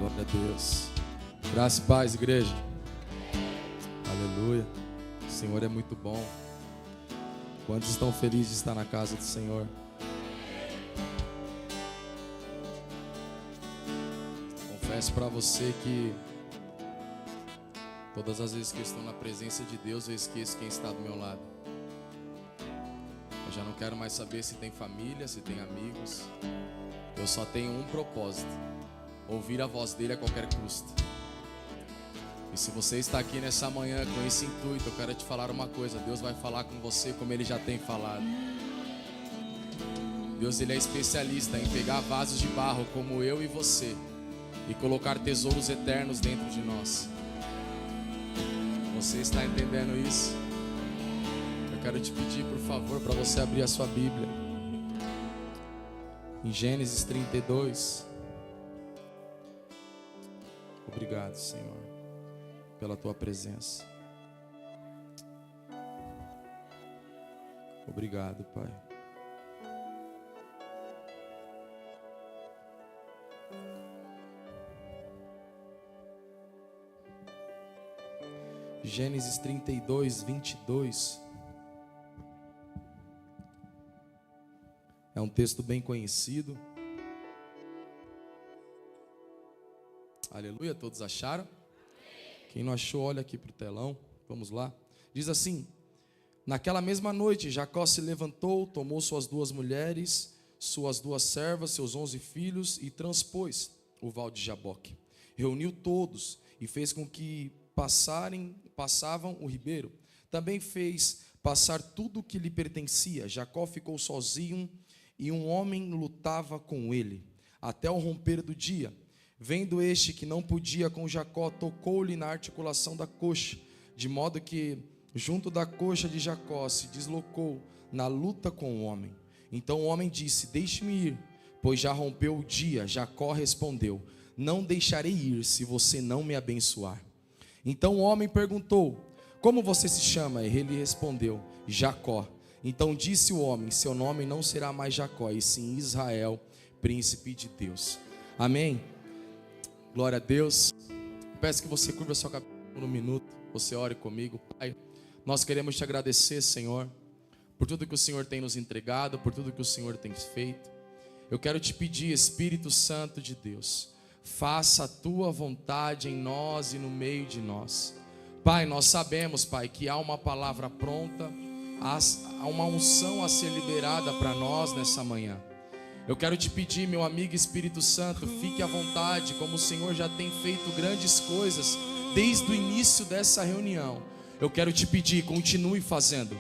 Glória a Deus. Graça e paz, igreja. Aleluia. O Senhor é muito bom. Quantos estão felizes de estar na casa do Senhor? Confesso para você que todas as vezes que eu estou na presença de Deus, eu esqueço quem está do meu lado. Eu já não quero mais saber se tem família, se tem amigos. Eu só tenho um propósito: ouvir a voz dele a qualquer custo. E se você está aqui nessa manhã com esse intuito, eu quero te falar uma coisa: Deus vai falar com você como Ele já tem falado. Deus, Ele é especialista em pegar vasos de barro como eu e você e colocar tesouros eternos dentro de nós. Você está entendendo isso? Eu quero te pedir, por favor, para você abrir a sua Bíblia em Gênesis 32. Obrigado, Senhor, pela tua presença. Obrigado, Pai. Gênesis 32, 22. É um texto bem conhecido. Aleluia, todos acharam? Quem não achou, olha aqui para o telão. Vamos lá. Diz assim: naquela mesma noite, Jacó se levantou, tomou suas 2 mulheres, suas 2 servas, seus 11 filhos e transpôs o val de Jaboque. Reuniu todos e fez com que passavam o ribeiro. Também fez passar tudo o que lhe pertencia. Jacó ficou sozinho e um homem lutava com ele até o romper do dia. Vendo este que não podia com Jacó, tocou-lhe na articulação da coxa, de modo que junto da coxa de Jacó se deslocou na luta com o homem. Então o homem disse: deixe-me ir, pois já rompeu o dia. Jacó respondeu: não deixarei ir se você não me abençoar. Então o homem perguntou: como você se chama? E ele respondeu: Jacó. Então disse o homem: seu nome não será mais Jacó, e sim Israel, príncipe de Deus. Amém? Glória a Deus. Peço que você curva a sua cabeça por um minuto. Você ore comigo. Pai, nós queremos te agradecer, Senhor, por tudo que o Senhor tem nos entregado, por tudo que o Senhor tem feito. Eu quero te pedir, Espírito Santo de Deus, faça a tua vontade em nós e no meio de nós. Pai, nós sabemos, Pai, que há uma palavra pronta, há uma unção a ser liberada para nós nessa manhã. Eu quero te pedir, meu amigo Espírito Santo, fique à vontade, como o Senhor já tem feito grandes coisas desde o início dessa reunião. Eu quero te pedir, continue fazendo,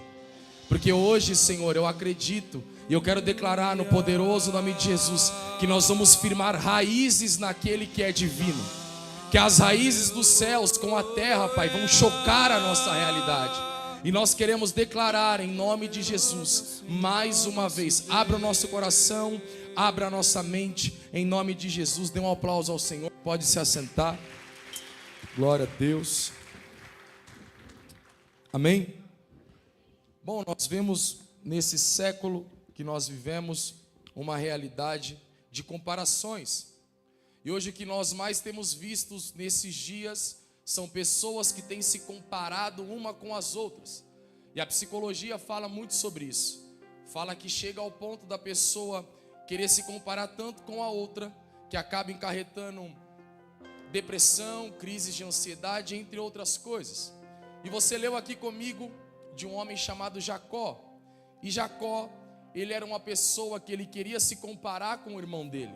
porque hoje, Senhor, eu acredito e eu quero declarar no poderoso nome de Jesus que nós vamos firmar raízes naquele que é divino, que as raízes dos céus com a terra, Pai, vão chocar a nossa realidade. E nós queremos declarar em nome de Jesus, mais uma vez, abra o nosso coração, abra a nossa mente, em nome de Jesus. Dê um aplauso ao Senhor, pode se assentar. Glória a Deus. Amém? Bom, nós vemos nesse século que nós vivemos uma realidade de comparações. E hoje o que nós mais temos visto nesses dias são pessoas que têm se comparado uma com as outras. E a psicologia fala muito sobre isso. Fala que chega ao ponto da pessoa querer se comparar tanto com a outra, que acaba encarretando depressão, crises de ansiedade, entre outras coisas. E você leu aqui comigo de um homem chamado Jacó. E Jacó, ele era uma pessoa que ele queria se comparar com o irmão dele.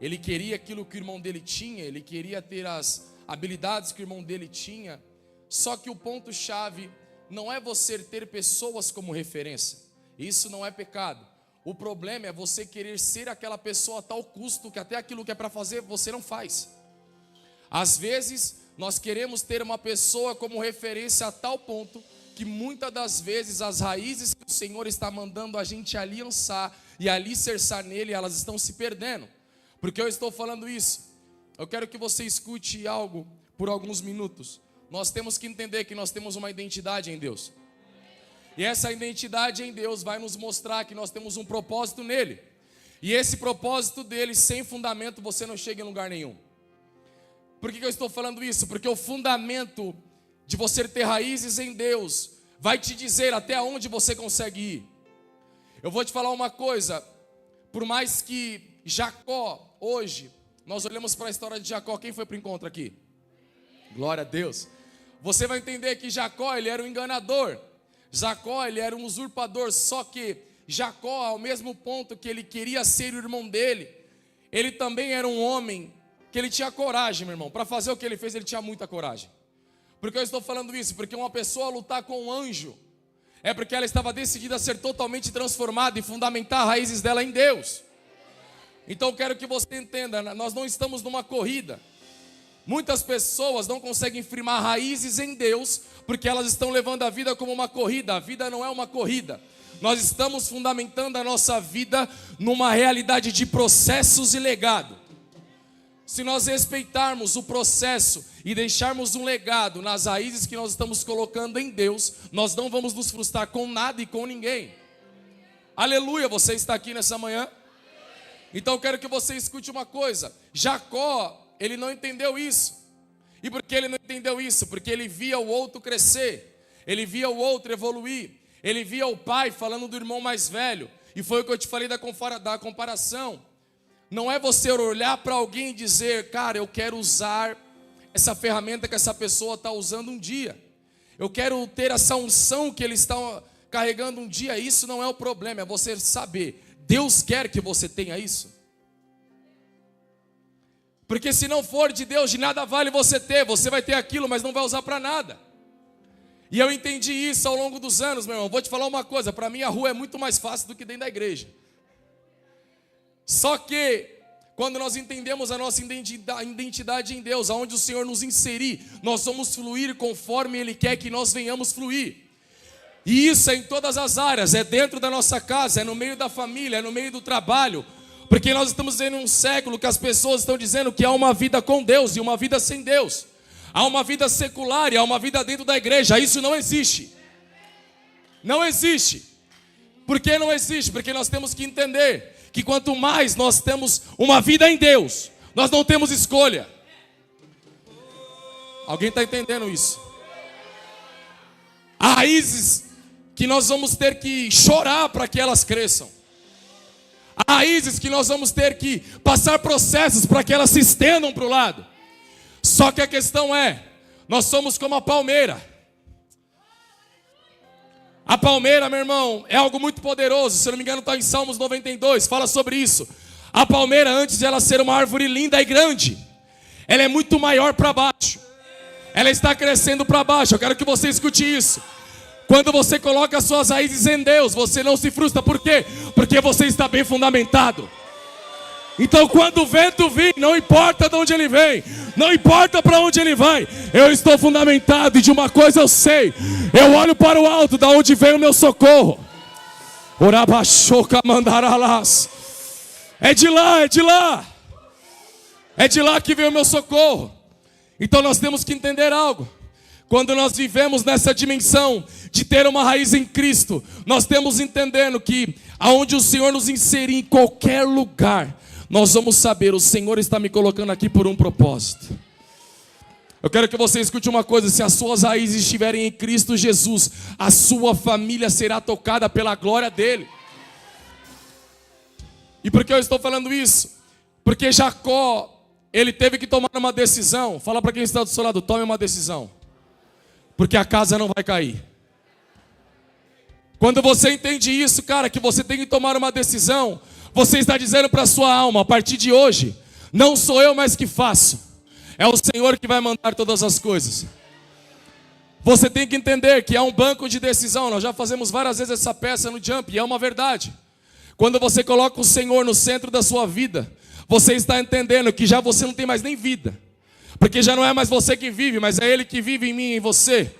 Ele queria aquilo que o irmão dele tinha, ele queria ter as habilidades que o irmão dele tinha. Só que o ponto-chave não é você ter pessoas como referência. Isso não é pecado. O problema é você querer ser aquela pessoa a tal custo que até aquilo que é para fazer você não faz. Às vezes nós queremos ter uma pessoa como referência a tal ponto que muitas das vezes as raízes que o Senhor está mandando a gente aliançar e alicerçar nele, elas estão se perdendo. Por que eu estou falando isso? Eu quero que você escute algo por alguns minutos. Nós temos que entender que nós temos uma identidade em Deus. E essa identidade em Deus vai nos mostrar que nós temos um propósito nele. E esse propósito dele, sem fundamento, você não chega em lugar nenhum. Por que eu estou falando isso? Porque o fundamento de você ter raízes em Deus vai te dizer até onde você consegue ir. Eu vou te falar uma coisa, por mais que Jacó, hoje, nós olhamos para a história de Jacó, quem foi para o encontro aqui? Glória a Deus. Você vai entender que Jacó, ele era um enganador. Jacó, ele era um usurpador, só que Jacó, ao mesmo ponto que ele queria ser o irmão dele, ele também era um homem que ele tinha coragem, meu irmão. Para fazer o que ele fez, ele tinha muita coragem. Por que eu estou falando isso? Porque uma pessoa lutar com um anjo é porque ela estava decidida a ser totalmente transformada e fundamentar raízes dela em Deus. Então eu quero que você entenda, nós não estamos numa corrida. Muitas pessoas não conseguem firmar raízes em Deus porque elas estão levando a vida como uma corrida. A vida não é uma corrida. Nós estamos fundamentando a nossa vida numa realidade de processos e legado. Se nós respeitarmos o processo e deixarmos um legado nas raízes que nós estamos colocando em Deus, nós não vamos nos frustrar com nada e com ninguém. Aleluia, você está aqui nessa manhã? Então eu quero que você escute uma coisa. Jacó, ele não entendeu isso. E por que ele não entendeu isso? Porque ele via o outro crescer, ele via o outro evoluir, ele via o pai falando do irmão mais velho. E foi o que eu te falei da comparação. Não é você olhar para alguém e dizer, cara, eu quero usar essa ferramenta que essa pessoa está usando um dia. Eu quero ter essa unção que ele está carregando um dia. Isso não é o problema, é você saber. Deus quer que você tenha isso. Porque se não for de Deus, de nada vale você ter. Você vai ter aquilo, mas não vai usar para nada. E eu entendi isso ao longo dos anos, meu irmão. Vou te falar uma coisa, para mim a rua é muito mais fácil do que dentro da igreja. Só que, quando nós entendemos a nossa identidade em Deus, aonde o Senhor nos inserir, nós vamos fluir conforme Ele quer que nós venhamos fluir. E isso é em todas as áreas, é dentro da nossa casa, é no meio da família, é no meio do trabalho. Porque nós estamos vivendo um século que as pessoas estão dizendo que há uma vida com Deus e uma vida sem Deus. Há uma vida secular e há uma vida dentro da igreja. Isso não existe. Não existe. Por que não existe? Porque nós temos que entender que quanto mais nós temos uma vida em Deus, nós não temos escolha. Alguém está entendendo isso? Há raízes que nós vamos ter que chorar para que elas cresçam. Há raízes que nós vamos ter que passar processos para que elas se estendam para o lado. Só que a questão é, nós somos como a palmeira. A palmeira, meu irmão, é algo muito poderoso. Se eu não me engano está em Salmos 92, fala sobre isso. A palmeira, antes de ela ser uma árvore linda e grande, ela é muito maior para baixo. Ela está crescendo para baixo. Eu quero que você escute isso. Quando você coloca as suas raízes em Deus, você não se frustra. Por quê? Porque você está bem fundamentado. Então quando o vento vir, não importa de onde ele vem, não importa para onde ele vai, eu estou fundamentado e de uma coisa eu sei, eu olho para o alto, da onde vem o meu socorro. Orabachoca mandaralás. É de lá, é de lá. É de lá que vem o meu socorro. Então nós temos que entender algo. Quando nós vivemos nessa dimensão de ter uma raiz em Cristo, nós temos entendendo que aonde o Senhor nos inserir em qualquer lugar, nós vamos saber, o Senhor está me colocando aqui por um propósito. Eu quero que você escute uma coisa, se as suas raízes estiverem em Cristo Jesus, a sua família será tocada pela glória dele. E por que eu estou falando isso? Porque Jacó, ele teve que tomar uma decisão. Fala para quem está do seu lado, tome uma decisão. Porque a casa não vai cair. Quando você entende isso, cara, que você tem que tomar uma decisão, você está dizendo para a sua alma, a partir de hoje, não sou eu mais que faço, é o Senhor que vai mandar todas as coisas. Você tem que entender que há um banco de decisão. Nós já fazemos várias vezes essa peça no Jump, e é uma verdade. Quando você coloca o Senhor no centro da sua vida, você está entendendo que já você não tem mais nem vida. Porque já não é mais você que vive, mas é Ele que vive em mim e em você.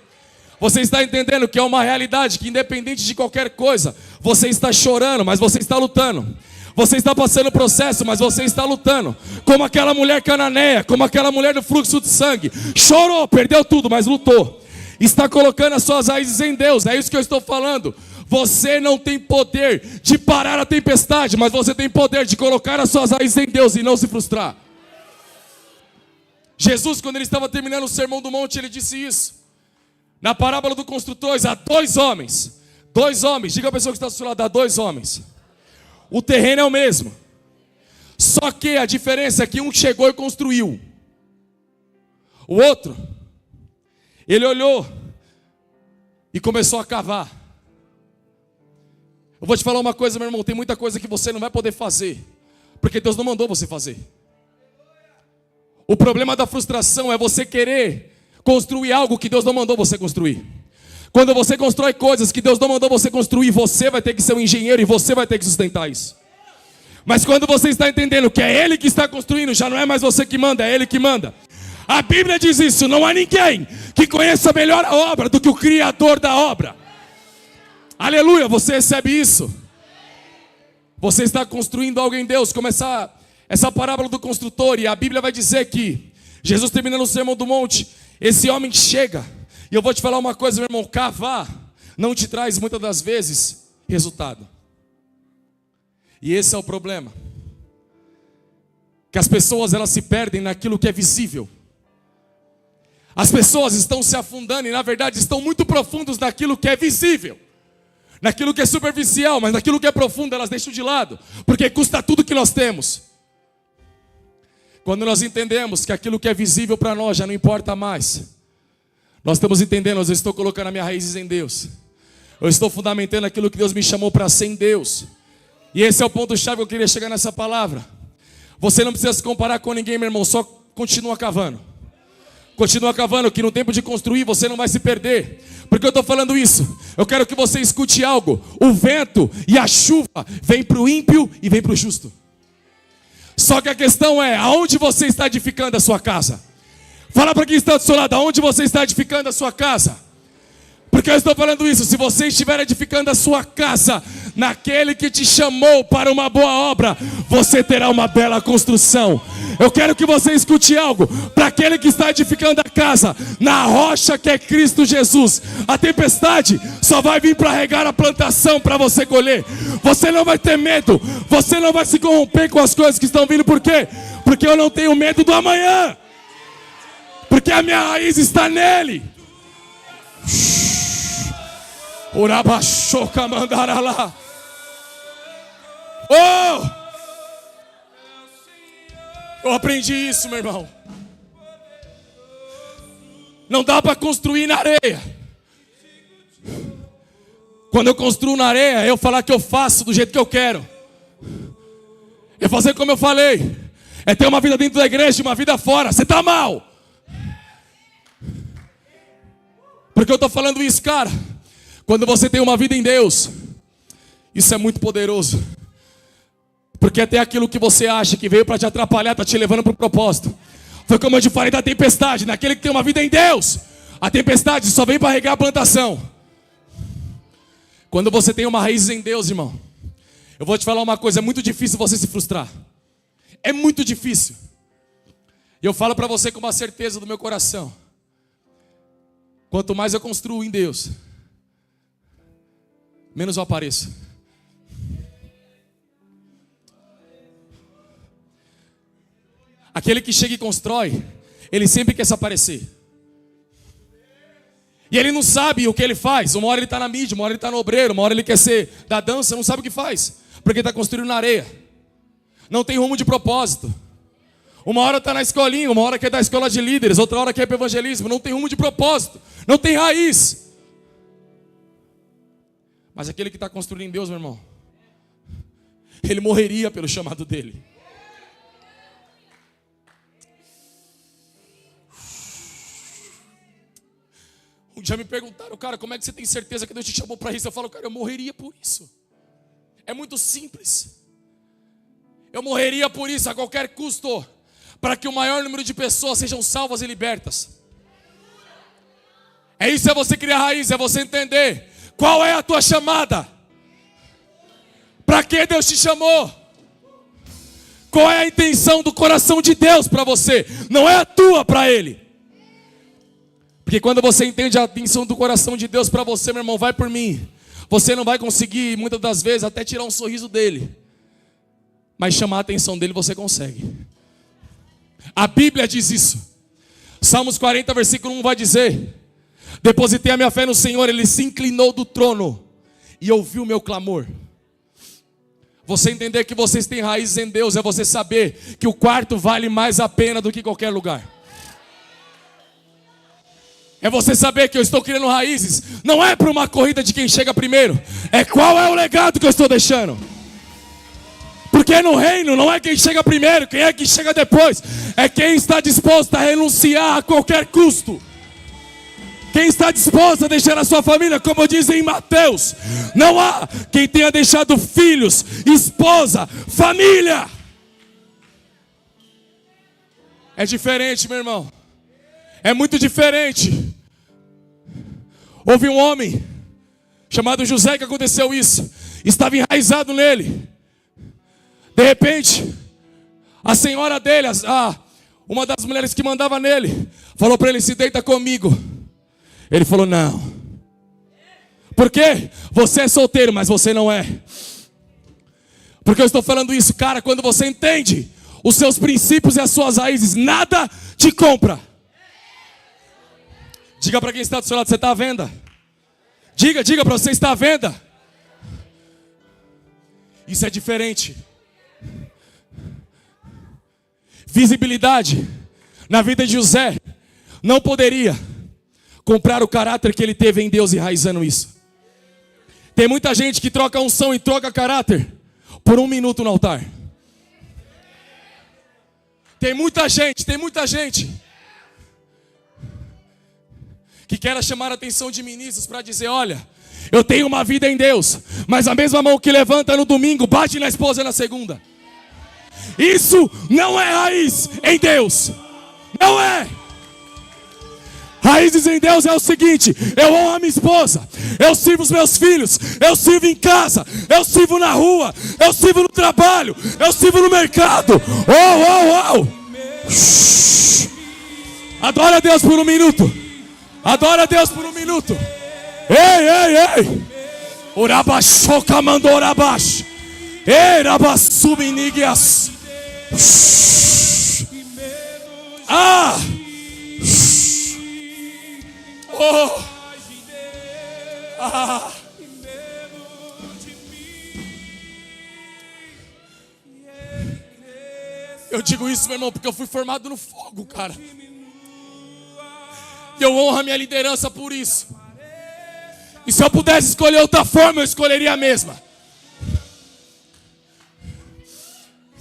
Você está entendendo que é uma realidade que independente de qualquer coisa, você está chorando, mas você está lutando. Você está passando processo, mas você está lutando. Como aquela mulher cananeia, como aquela mulher do fluxo de sangue. Chorou, perdeu tudo, mas lutou. Está colocando as suas raízes em Deus, é isso que eu estou falando. Você não tem poder de parar a tempestade, mas você tem poder de colocar as suas raízes em Deus e não se frustrar. Jesus, quando ele estava terminando o Sermão do Monte, ele disse isso. Na parábola dos construtores, há dois homens, diga a pessoa que está do seu lado, há dois homens. O terreno é o mesmo, só que a diferença é que um chegou e construiu. O outro, ele olhou e começou a cavar. Eu vou te falar uma coisa, meu irmão, tem muita coisa que você não vai poder fazer, porque Deus não mandou você fazer. O problema da frustração é você querer construir algo que Deus não mandou você construir. Quando você constrói coisas que Deus não mandou você construir, você vai ter que ser um engenheiro e você vai ter que sustentar isso. Mas quando você está entendendo que é Ele que está construindo, já não é mais você que manda, é Ele que manda. A Bíblia diz isso, não há ninguém que conheça melhor a obra do que o Criador da obra. Aleluia, você recebe isso? Você está construindo algo em Deus, como essa parábola do construtor, e a Bíblia vai dizer que Jesus terminando o Sermão do Monte, esse homem chega, e eu vou te falar uma coisa, meu irmão, cavar não te traz muitas das vezes resultado. E esse é o problema, que as pessoas elas se perdem naquilo que é visível. As pessoas estão se afundando e na verdade estão muito profundos naquilo que é visível, naquilo que é superficial, mas naquilo que é profundo elas deixam de lado, porque custa tudo que nós temos. Quando nós entendemos que aquilo que é visível para nós já não importa mais, nós estamos entendendo, eu estou colocando as minhas raízes em Deus, eu estou fundamentando aquilo que Deus me chamou para ser em Deus. E esse é o ponto-chave que eu queria chegar nessa palavra. Você não precisa se comparar com ninguém, meu irmão, só continua cavando. Continua cavando, que no tempo de construir você não vai se perder. Por que eu estou falando isso? Eu quero que você escute algo. O vento e a chuva vem para o ímpio e vem para o justo. Só que a questão é, aonde você está edificando a sua casa? Fala para quem está do seu lado, aonde você está edificando a sua casa? Porque eu estou falando isso, se você estiver edificando a sua casa naquele que te chamou para uma boa obra, você terá uma bela construção. Eu quero que você escute algo, para aquele que está edificando a casa na rocha que é Cristo Jesus, a tempestade só vai vir para regar a plantação para você colher. Você não vai ter medo, você não vai se corromper com as coisas que estão vindo. Por quê? Porque eu não tenho medo do amanhã, porque a minha raiz está nele. Urabachoca mandaralá. Oh! Eu aprendi isso, meu irmão. Não dá para construir na areia. Quando eu construo na areia, eu falar que eu faço do jeito que eu quero. É fazer como eu falei. É ter uma vida dentro da igreja e uma vida fora. Você está mal. Porque eu estou falando isso, cara. Quando você tem uma vida em Deus, isso é muito poderoso. Porque até aquilo que você acha que veio para te atrapalhar, está te levando para o propósito. Foi como eu te falei da tempestade. Naquele que tem uma vida em Deus, a tempestade só vem para regar a plantação. Quando você tem uma raiz em Deus, irmão, eu vou te falar uma coisa, é muito difícil você se frustrar. É muito difícil. E eu falo para você com uma certeza do meu coração. Quanto mais eu construo em Deus, menos eu apareço. Aquele que chega e constrói, ele sempre quer se aparecer. E ele não sabe o que ele faz. Uma hora ele está na mídia, uma hora ele está no obreiro, uma hora ele quer ser da dança, não sabe o que faz. Porque está construindo na areia. Não tem rumo de propósito. Uma hora está na escolinha, uma hora quer da escola de líderes, outra hora quer para o evangelismo. Não tem rumo de propósito, não tem raiz. Mas aquele que está construindo em Deus, meu irmão, ele morreria pelo chamado dele. Um dia me perguntaram, cara, como é que você tem certeza que Deus te chamou para isso? Eu falo, cara, eu morreria por isso. É muito simples. Eu morreria por isso a qualquer custo, para que o maior número de pessoas sejam salvas e libertas. É isso, é você criar raiz, é você entender qual é a tua chamada. Para que Deus te chamou? Qual é a intenção do coração de Deus para você? Não é a tua para Ele. Porque quando você entende a intenção do coração de Deus para você, meu irmão, vai por mim. Você não vai conseguir, muitas das vezes, até tirar um sorriso dele. Mas chamar a atenção dele você consegue. A Bíblia diz isso. Salmos 40, versículo 1 vai dizer: depositei a minha fé no Senhor, Ele se inclinou do trono e ouviu o meu clamor. Você entender que vocês têm raízes em Deus é você saber que o quarto vale mais a pena do que qualquer lugar. É você saber que eu estou criando raízes, não é para uma corrida de quem chega primeiro, é qual é o legado que eu estou deixando. Porque no reino não é quem chega primeiro, quem é que chega depois, é quem está disposto a renunciar a qualquer custo. Quem está disposto a deixar a sua família, como dizem em Mateus, não há quem tenha deixado filhos, esposa, família. É diferente, meu irmão. É muito diferente. Houve um homem chamado José que aconteceu isso. Estava enraizado nele. De repente, a senhora dele, uma das mulheres que mandava nele, falou para ele: se deita comigo. Ele falou: não. Por quê? Você é solteiro, mas você não é. Porque eu estou falando isso, cara, quando você entende os seus princípios e as suas raízes, nada te compra. Diga para quem está do seu lado: você está à venda. Diga para você: está à venda. Isso é diferente. Visibilidade na vida de José não poderia comprar o caráter que ele teve em Deus, enraizando isso. Tem muita gente que troca unção e troca caráter por 1 minuto no altar. Tem muita gente que quer chamar a atenção de ministros para dizer: olha, eu tenho uma vida em Deus, mas a mesma mão que levanta no domingo bate na esposa na segunda. Isso não é raiz em Deus. Não é. Raízes em Deus é o seguinte: eu honro a minha esposa, eu sirvo os meus filhos, eu sirvo em casa, eu sirvo na rua, eu sirvo no trabalho, eu sirvo no mercado. Adora a Deus por 1 minuto. Adora a Deus por 1 minuto. Ei. Orabaxoca mandou orabax. Ei, rabassubinigias. Eu digo isso, meu irmão, porque eu fui formado no fogo, cara. E eu honro a minha liderança por isso. E se eu pudesse escolher outra forma, eu escolheria a mesma.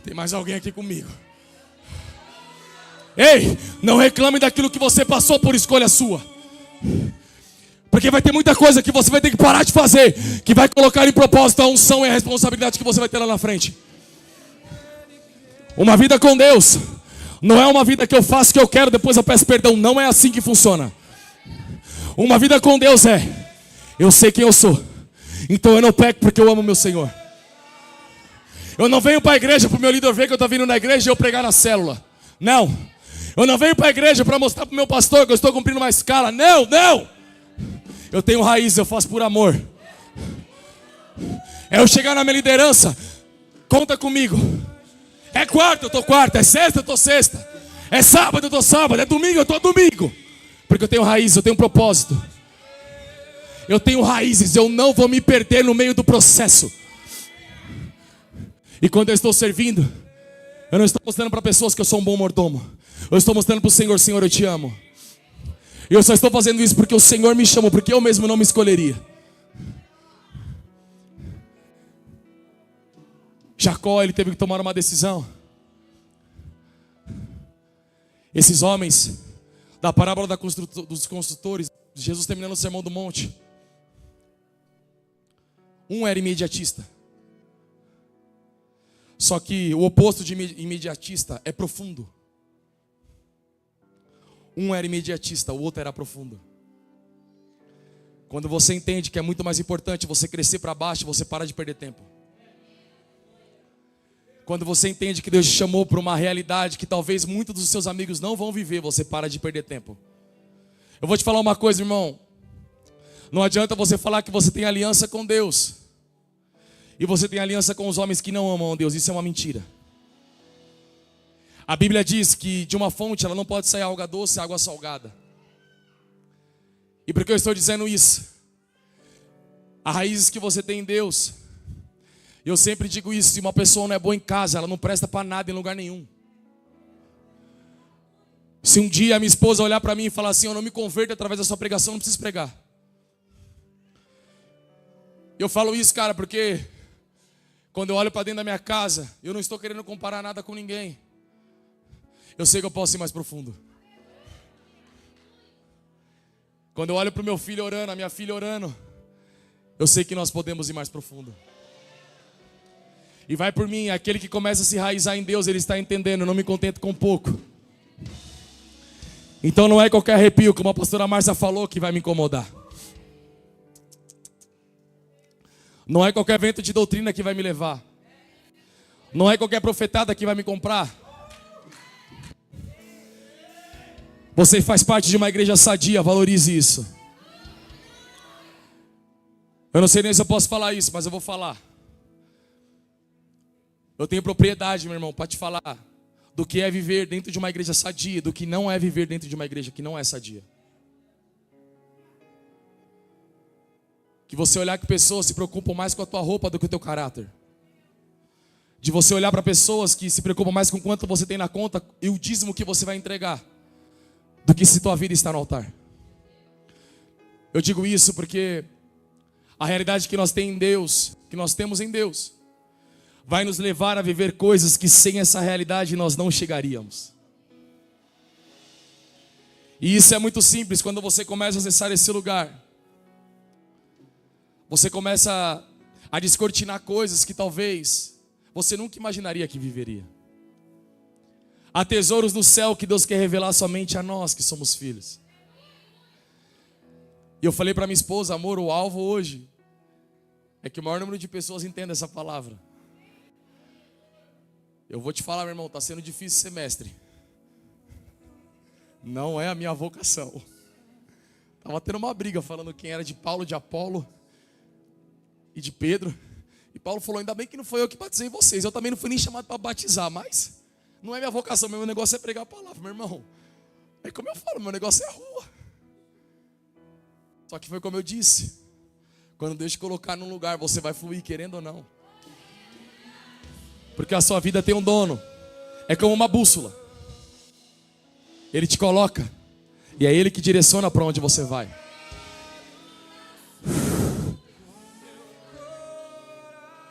Tem mais alguém aqui comigo? Ei, não reclame daquilo que você passou por escolha sua. Porque vai ter muita coisa que você vai ter que parar de fazer, que vai colocar em propósito a unção e a responsabilidade que você vai ter lá na frente. Uma vida com Deus não é uma vida que eu faço o que eu quero, depois eu peço perdão. Não é assim que funciona. Uma vida com Deus é: eu sei quem eu sou, então eu não peco porque eu amo meu Senhor. Eu não venho para a igreja para o meu líder ver que eu estou vindo na igreja e eu pregar na célula. Não. Eu não venho para a igreja para mostrar para o meu pastor que eu estou cumprindo uma escala. Não. Eu tenho raiz, eu faço por amor. É eu chegar na minha liderança: conta comigo. É quarta, eu estou quarta. É sexta, eu estou sexta. É sábado, eu estou sábado. É domingo, eu estou domingo. Porque eu tenho raiz, eu tenho propósito. Eu tenho raízes, eu não vou me perder no meio do processo. E quando eu estou servindo, eu não estou mostrando para pessoas que eu sou um bom mordomo. Eu estou mostrando para o Senhor: Senhor, eu te amo. E eu só estou fazendo isso porque o Senhor me chamou, porque eu mesmo não me escolheria. Jacó, ele teve que tomar uma decisão. Esses homens da parábola dos construtores, Jesus terminando o sermão do monte, um era imediatista. Só que o oposto de imediatista é profundo. Um era imediatista, o outro era profundo. Quando você entende que é muito mais importante você crescer para baixo, você para de perder tempo. Quando você entende que Deus te chamou para uma realidade que talvez muitos dos seus amigos não vão viver, você para de perder tempo. Eu vou te falar uma coisa, irmão. Não adianta você falar que você tem aliança com Deus e você tem aliança com os homens que não amam a Deus. Isso é uma mentira. A Bíblia diz que de uma fonte ela não pode sair água doce e água salgada. E por que eu estou dizendo isso? As raízes que você tem em Deus. Eu sempre digo isso, se uma pessoa não é boa em casa, ela não presta para nada em lugar nenhum. Se um dia a minha esposa olhar para mim e falar assim, eu não me converto através da sua pregação, não preciso pregar. Eu falo isso, cara, porque quando eu olho para dentro da minha casa, eu não estou querendo comparar nada com ninguém. Eu sei que eu posso ir mais profundo. Quando eu olho para o meu filho orando, a minha filha orando, eu sei que nós podemos ir mais profundo. E vai por mim, aquele que começa a se enraizar em Deus, ele está entendendo, eu não me contento com pouco. Então não é qualquer arrepio, como a pastora Márcia falou, que vai me incomodar. Não é qualquer vento de doutrina que vai me levar. Não é qualquer profetada que vai me comprar. Você faz parte de uma igreja sadia, valorize isso. Eu não sei nem se eu posso falar isso, mas eu vou falar. Eu tenho propriedade, meu irmão, para te falar do que é viver dentro de uma igreja sadia, do que não é viver dentro de uma igreja que não é sadia. Que você olhar que pessoas se preocupam mais com a tua roupa do que o teu caráter. De você olhar para pessoas que se preocupam mais com quanto você tem na conta e o dízimo que você vai entregar, do que se tua vida está no altar. Eu digo isso porque a realidade que nós temos em Deus, que nós temos em Deus, vai nos levar a viver coisas que sem essa realidade nós não chegaríamos. E isso é muito simples, quando você começa a acessar esse lugar. Você começa a descortinar coisas que talvez você nunca imaginaria que viveria. Há tesouros no céu que Deus quer revelar somente a nós que somos filhos. E eu falei para minha esposa, amor, o alvo hoje é que o maior número de pessoas entenda essa palavra. Eu vou te falar, meu irmão, está sendo difícil esse semestre. Não é a minha vocação. Estava tendo uma briga falando quem era de Paulo, de Apolo e de Pedro. E Paulo falou, ainda bem que não foi eu que batizei vocês. Eu também não fui nem chamado para batizar, mas não é minha vocação, meu negócio é pregar a palavra, meu irmão. É como eu falo, meu negócio é a rua. Só que foi como eu disse. Quando Deus te colocar num lugar, você vai fluir, querendo ou não. Porque a sua vida tem um dono. É como uma bússola. Ele te coloca. E é Ele que direciona para onde você vai.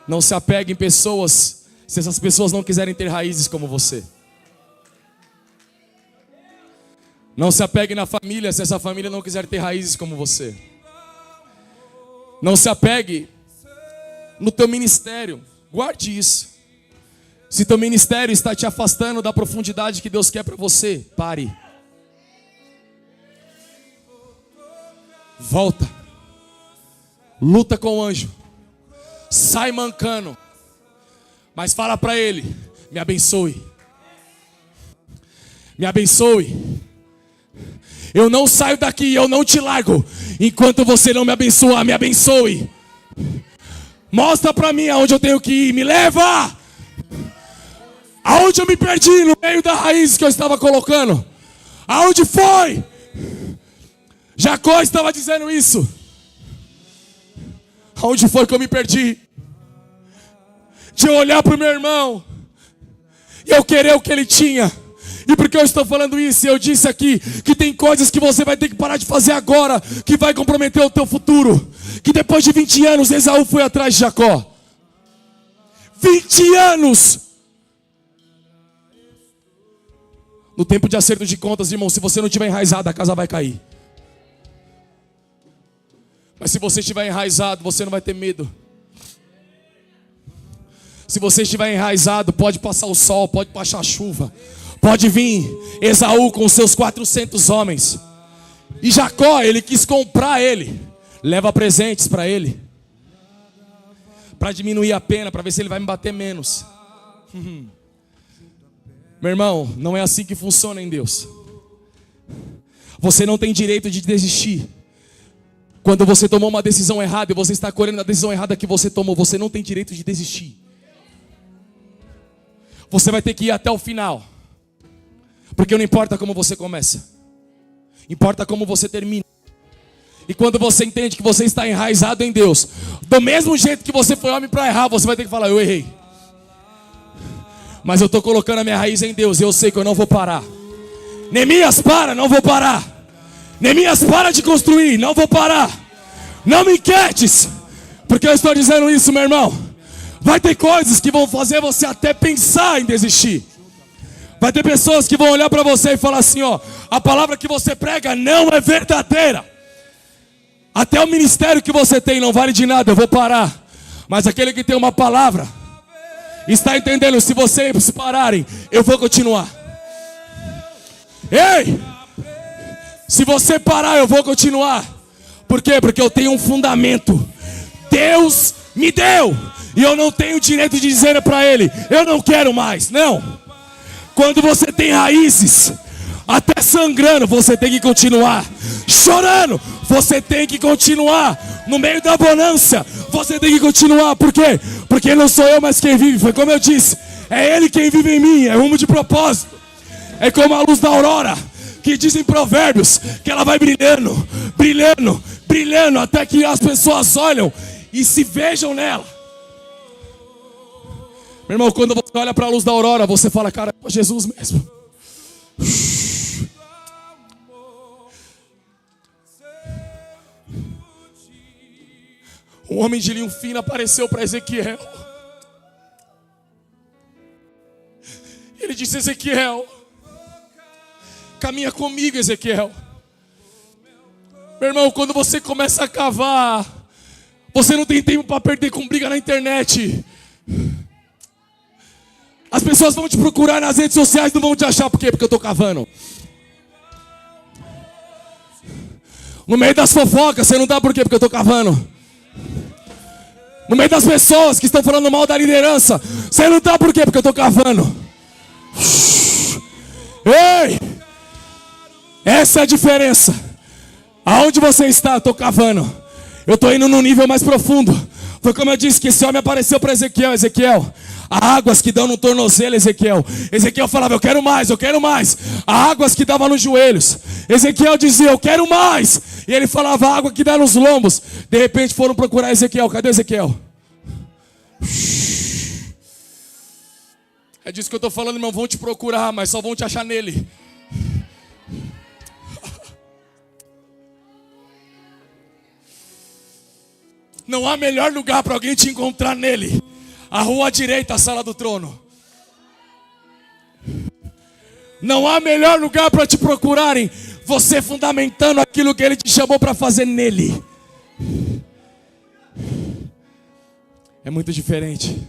Não se apegue em pessoas se essas pessoas não quiserem ter raízes como você. Não se apegue na família se essa família não quiser ter raízes como você. Não se apegue no teu ministério. Guarde isso. Se teu ministério está te afastando da profundidade que Deus quer para você, pare. Volta. Luta com o anjo. Sai mancando. Mas fala para ele, me abençoe. Me abençoe. Eu não saio daqui, eu não te largo enquanto você não me abençoar, me abençoe. Mostra para mim aonde eu tenho que ir, me leva. Aonde eu me perdi no meio da raiz que eu estava colocando? Aonde foi? Jacó estava dizendo isso. Aonde foi que eu me perdi? De olhar para o meu irmão e eu querer o que ele tinha. E por que eu estou falando isso? Eu disse aqui que tem coisas que você vai ter que parar de fazer agora, que vai comprometer o teu futuro. Que depois de 20 anos Esaú foi atrás de Jacó. 20 anos! No tempo de acerto de contas, irmão, se você não estiver enraizado, a casa vai cair. Mas se você estiver enraizado, você não vai ter medo. Se você estiver enraizado, pode passar o sol, pode passar a chuva. Pode vir Esaú com seus 400 homens. E Jacó, ele quis comprar ele. Leva presentes para ele. Para diminuir a pena, para ver se ele vai me bater menos. Meu irmão, não é assim que funciona em Deus. Você não tem direito de desistir. Quando você tomou uma decisão errada e você está correndo da decisão errada que você tomou, você não tem direito de desistir. Você vai ter que ir até o final. Porque não importa como você começa, importa como você termina. E quando você entende que você está enraizado em Deus, do mesmo jeito que você foi homem para errar, você vai ter que falar: eu errei, mas eu estou colocando a minha raiz em Deus, e eu sei que eu não vou parar. Neemias, para, não vou parar. Neemias, para de construir, não vou parar. Não me inquietes. Porque eu estou dizendo isso, meu irmão. Vai ter coisas que vão fazer você até pensar em desistir. Vai ter pessoas que vão olhar para você e falar assim: ó, a palavra que você prega não é verdadeira. Até o ministério que você tem não vale de nada, eu vou parar. Mas aquele que tem uma palavra está entendendo: se vocês pararem, eu vou continuar. Ei! Se você parar, eu vou continuar. Por quê? Porque eu tenho um fundamento. Deus me deu. E eu não tenho o direito de dizer para Ele: eu não quero mais. Não. Quando você tem raízes, até sangrando, você tem que continuar. Chorando, você tem que continuar. No meio da bonança, você tem que continuar. Por quê? Porque não sou eu mais quem vive. Foi como eu disse, é Ele quem vive em mim. É rumo de propósito. É como a luz da aurora, que diz em Provérbios, que ela vai brilhando, brilhando, brilhando, até que as pessoas olham e se vejam nela. Meu irmão, quando você olha para a luz da aurora, você fala: cara, é Jesus mesmo. Um homem de linho fino apareceu para Ezequiel. Ele disse: Ezequiel, caminha comigo, Ezequiel. Meu irmão, quando você começa a cavar, você não tem tempo para perder com briga na internet. As pessoas vão te procurar nas redes sociais, não vão te achar. Por quê? Porque eu estou cavando. No meio das fofocas, você não dá por quê? Porque eu estou cavando. No meio das pessoas que estão falando mal da liderança, você não dá por quê? Porque eu estou cavando. Ei! Essa é a diferença. Aonde você está? Eu estou cavando. Eu estou indo num nível mais profundo. Foi como eu disse, que esse homem apareceu para Ezequiel. Ezequiel, há águas que dão no tornozelo, Ezequiel. Ezequiel falava: eu quero mais, eu quero mais. Há águas que davam nos joelhos. Ezequiel dizia: eu quero mais. E ele falava: água que dá nos lombos. De repente foram procurar Ezequiel. Cadê Ezequiel? É disso que eu estou falando, irmão. Vão te procurar, mas só vão te achar nele. Não há melhor lugar para alguém te encontrar nele. A rua à direita, a sala do trono. Não há melhor lugar para te procurarem, você fundamentando aquilo que Ele te chamou para fazer nele. É muito diferente.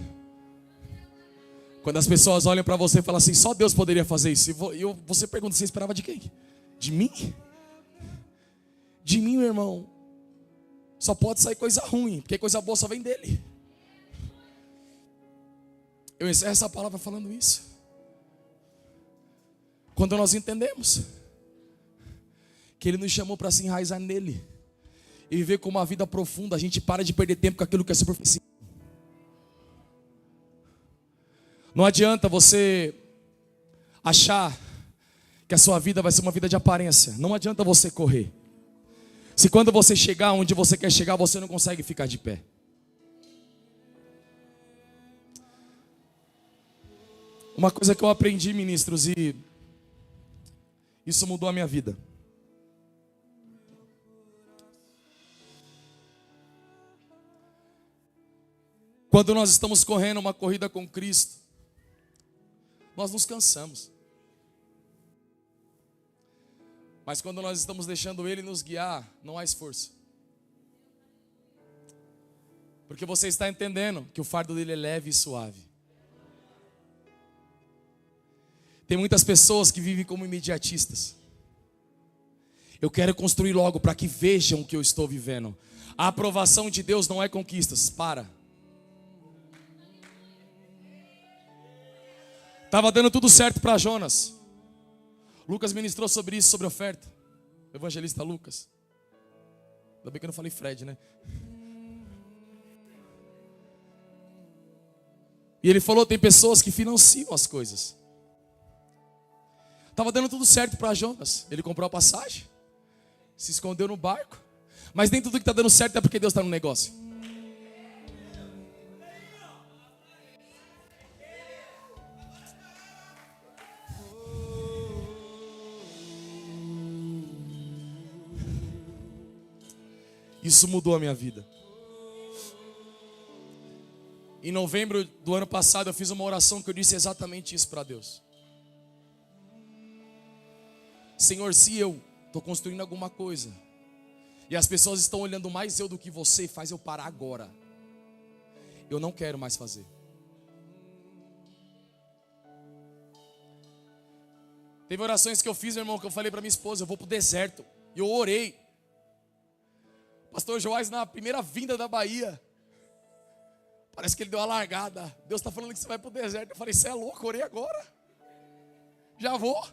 Quando as pessoas olham para você e falam assim: só Deus poderia fazer isso. E você pergunta: você esperava de quem? De mim? De mim, meu irmão. Só pode sair coisa ruim, porque coisa boa só vem dele. Eu encerro essa palavra falando isso. Quando nós entendemos que Ele nos chamou para se enraizar nele e viver com uma vida profunda, a gente para de perder tempo com aquilo que é superficial. Não adianta você achar que a sua vida vai ser uma vida de aparência. Não adianta você correr. Se quando você chegar onde você quer chegar, você não consegue ficar de pé. Uma coisa que eu aprendi, ministros, e isso mudou a minha vida. Quando nós estamos correndo uma corrida com Cristo, nós nos cansamos. Mas quando nós estamos deixando Ele nos guiar, não há esforço. Porque você está entendendo que o fardo dele é leve e suave. Tem muitas pessoas que vivem como imediatistas. Eu quero construir logo para que vejam o que eu estou vivendo. A aprovação de Deus não é conquistas. Para. Estava dando tudo certo para Jonas. Lucas ministrou sobre isso, sobre oferta. O evangelista Lucas. Ainda bem que eu não falei Fred, né? E ele falou: tem pessoas que financiam as coisas. Estava dando tudo certo para Jonas. Ele comprou a passagem, se escondeu no barco. Mas nem tudo que está dando certo é porque Deus está no negócio. Isso mudou a minha vida. Em novembro do ano passado eu fiz uma oração que eu disse exatamente isso para Deus. Senhor, se eu estou construindo alguma coisa e as pessoas estão olhando mais eu do que você, faz eu parar agora. Eu não quero mais fazer. Teve orações que eu fiz, meu irmão, que eu falei para minha esposa, eu vou para o deserto. E eu orei. Pastor Joás, na primeira vinda da Bahia, parece que ele deu uma largada. Deus está falando que você vai para o deserto. Eu falei, você é louco, orei agora. Já vou.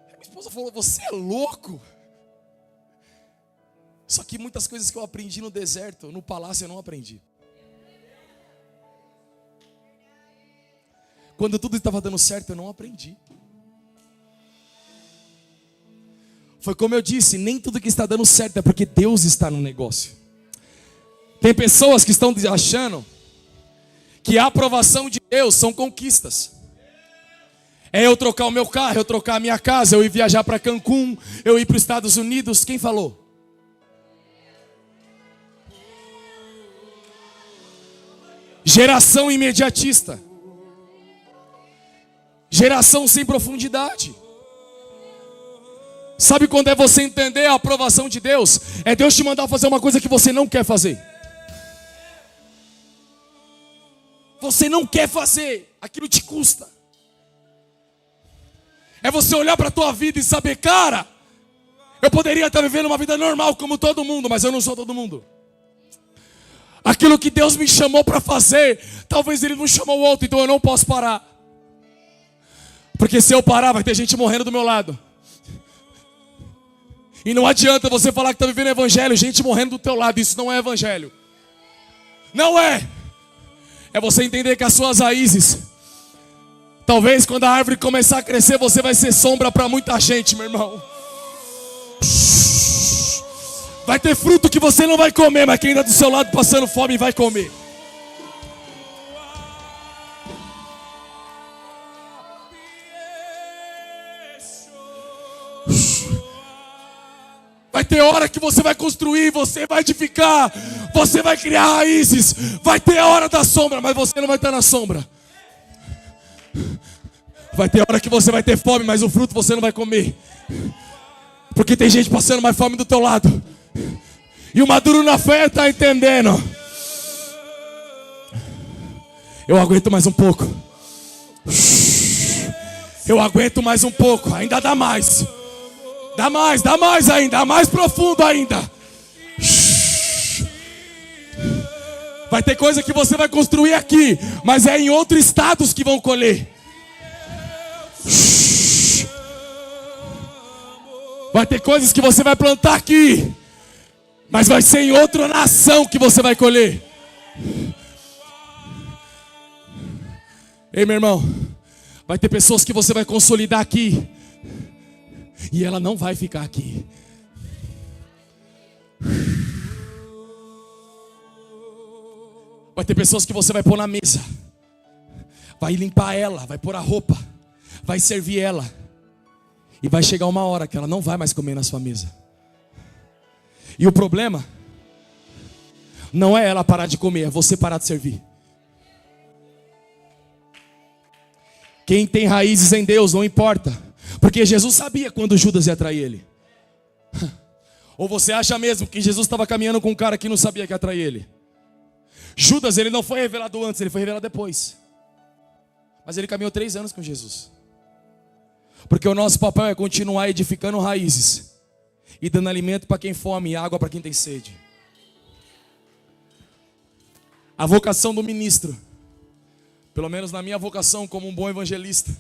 Minha esposa falou, você é louco. Só que muitas coisas que eu aprendi no deserto, no palácio eu não aprendi. Quando tudo estava dando certo, eu não aprendi. Foi como eu disse, nem tudo que está dando certo é porque Deus está no negócio. Tem pessoas que estão achando que a aprovação de Deus são conquistas. É eu trocar o meu carro, eu trocar a minha casa, eu ir viajar para Cancún, eu ir para os Estados Unidos. Quem falou? Geração imediatista. Geração sem profundidade. Sabe quando é você entender a aprovação de Deus? É Deus te mandar fazer uma coisa que você não quer fazer. Você não quer fazer, aquilo te custa. É você olhar para a tua vida e saber, cara, eu poderia estar vivendo uma vida normal como todo mundo, mas eu não sou todo mundo. Aquilo que Deus me chamou para fazer, talvez Ele não chamou o outro, então eu não posso parar. Porque se eu parar, vai ter gente morrendo do meu lado. E não adianta você falar que está vivendo evangelho, gente morrendo do teu lado. Isso não é evangelho. Não é. É você entender que as suas raízes, talvez quando a árvore começar a crescer, você vai ser sombra para muita gente, meu irmão. Vai ter fruto que você não vai comer, mas quem está do seu lado passando fome vai comer. Vai ter hora que você vai construir, você vai edificar, você vai criar raízes. Vai ter a hora da sombra, mas você não vai estar na sombra. Vai ter hora que você vai ter fome, mas o fruto você não vai comer. Porque tem gente passando mais fome do teu lado. E o maduro na fé está entendendo. Eu aguento mais um pouco. Eu aguento mais um pouco, ainda dá mais. Dá mais ainda, mais profundo ainda. Vai ter coisa que você vai construir aqui, mas é em outros estados que vão colher. Vai ter coisas que você vai plantar aqui, mas vai ser em outra nação que você vai colher. Ei, meu irmão, vai ter pessoas que você vai consolidar aqui, e ela não vai ficar aqui. Vai ter pessoas que você vai pôr na mesa, vai limpar ela, vai pôr a roupa, vai servir ela. E vai chegar uma hora que ela não vai mais comer na sua mesa. E o problema não é ela parar de comer, é você parar de servir. Quem tem raízes em Deus, não importa. Porque Jesus sabia quando Judas ia trair ele. Ou você acha mesmo que Jesus estava caminhando com um cara que não sabia que ia trair ele? Judas, ele não foi revelado antes, ele foi revelado depois. Mas ele caminhou 3 anos com Jesus. Porque o nosso papel é continuar edificando raízes e dando alimento para quem fome e água para quem tem sede. A vocação do ministro, pelo menos na minha vocação como um bom evangelista,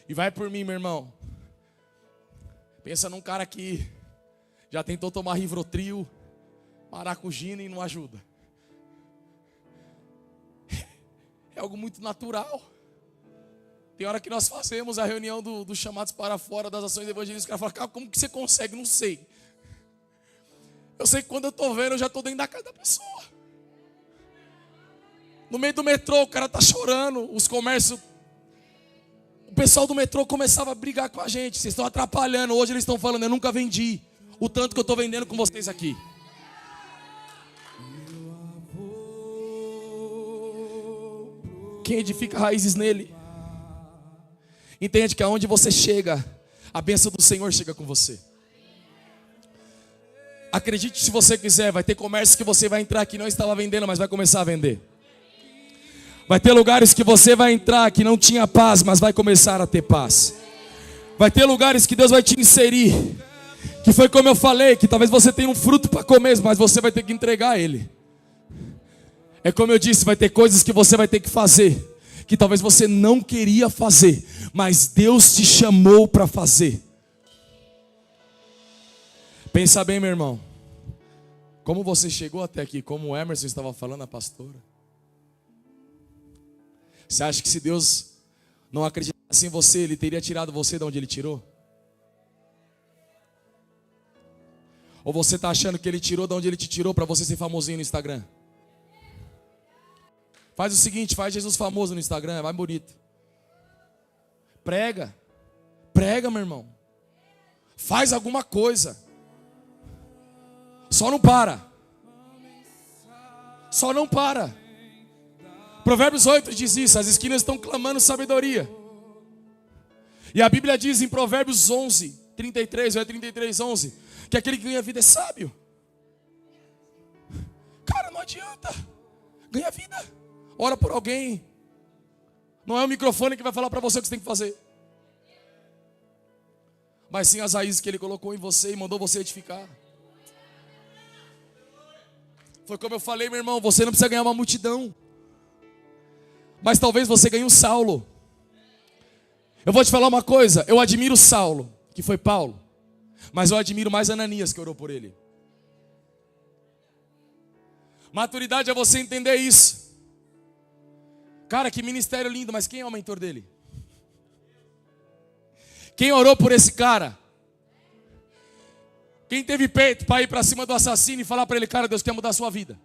e vai por mim, meu irmão. Pensa num cara que já tentou tomar Rivotril, maracujina e não ajuda. É algo muito natural. Tem hora que nós fazemos a reunião dos chamados para fora das ações evangelísticas. O cara fala, cara, como que você consegue? Não sei. Eu sei que quando eu estou vendo, eu já estou dentro da casa da pessoa. No meio do metrô, o cara está chorando. Os comércios... O pessoal do metrô começava a brigar com a gente. Vocês estão atrapalhando. Hoje eles estão falando, eu nunca vendi o tanto que eu estou vendendo com vocês aqui. Quem edifica raízes nele, entende que aonde você chega, a bênção do Senhor chega com você. Acredite se você quiser, vai ter comércio que você vai entrar que não estava vendendo, mas vai começar a vender. Vai ter lugares que você vai entrar que não tinha paz, mas vai começar a ter paz. Vai ter lugares que Deus vai te inserir, que foi como eu falei, que talvez você tenha um fruto para comer, mas você vai ter que entregar ele. É como eu disse, vai ter coisas que você vai ter que fazer, que talvez você não queria fazer, mas Deus te chamou para fazer. Pensa bem, meu irmão. Como você chegou até aqui, como o Emerson estava falando, a pastora. Você acha que se Deus não acreditasse em você, Ele teria tirado você de onde Ele tirou? Ou você está achando que Ele tirou de onde Ele te tirou para você ser famosinho no Instagram? Faz o seguinte, faz Jesus famoso no Instagram, vai bonito. Prega, meu irmão. Faz alguma coisa. Só não para. Só não para. Provérbios 8 diz isso, as esquinas estão clamando sabedoria. E a Bíblia diz em Provérbios 11, 33, ou é 33, 11, que aquele que ganha vida é sábio. Cara, não adianta. Ganha vida. Ora por alguém. Não é o microfone que vai falar para você o que você tem que fazer. Mas sim as raízes que Ele colocou em você e mandou você edificar. Foi como eu falei, meu irmão, você não precisa ganhar uma multidão. Mas talvez você ganhe um Saulo. Eu vou te falar uma coisa, eu admiro Saulo, que foi Paulo. Mas eu admiro mais Ananias, que orou por ele. Maturidade é você entender isso. Cara, que ministério lindo, mas quem é o mentor dele? Quem orou por esse cara? Quem teve peito para ir para cima do assassino e falar para ele, cara, Deus quer mudar a sua vida?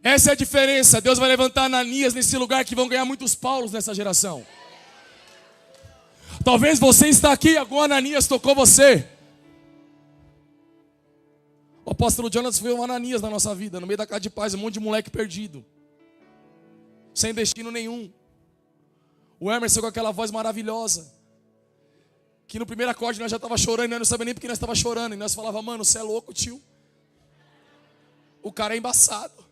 Essa é a diferença. Deus vai levantar Ananias nesse lugar que vão ganhar muitos Paulos nessa geração. Talvez você está aqui, algum Ananias tocou você. O apóstolo Jonas foi um Ananias na nossa vida, no meio da casa de paz, um monte de moleque perdido, sem destino nenhum. O Emerson com aquela voz maravilhosa, que no primeiro acorde nós já estava chorando, nós não sabíamos nem porque nós estava chorando, e nós falávamos, mano, você é louco, tio. O cara é embaçado.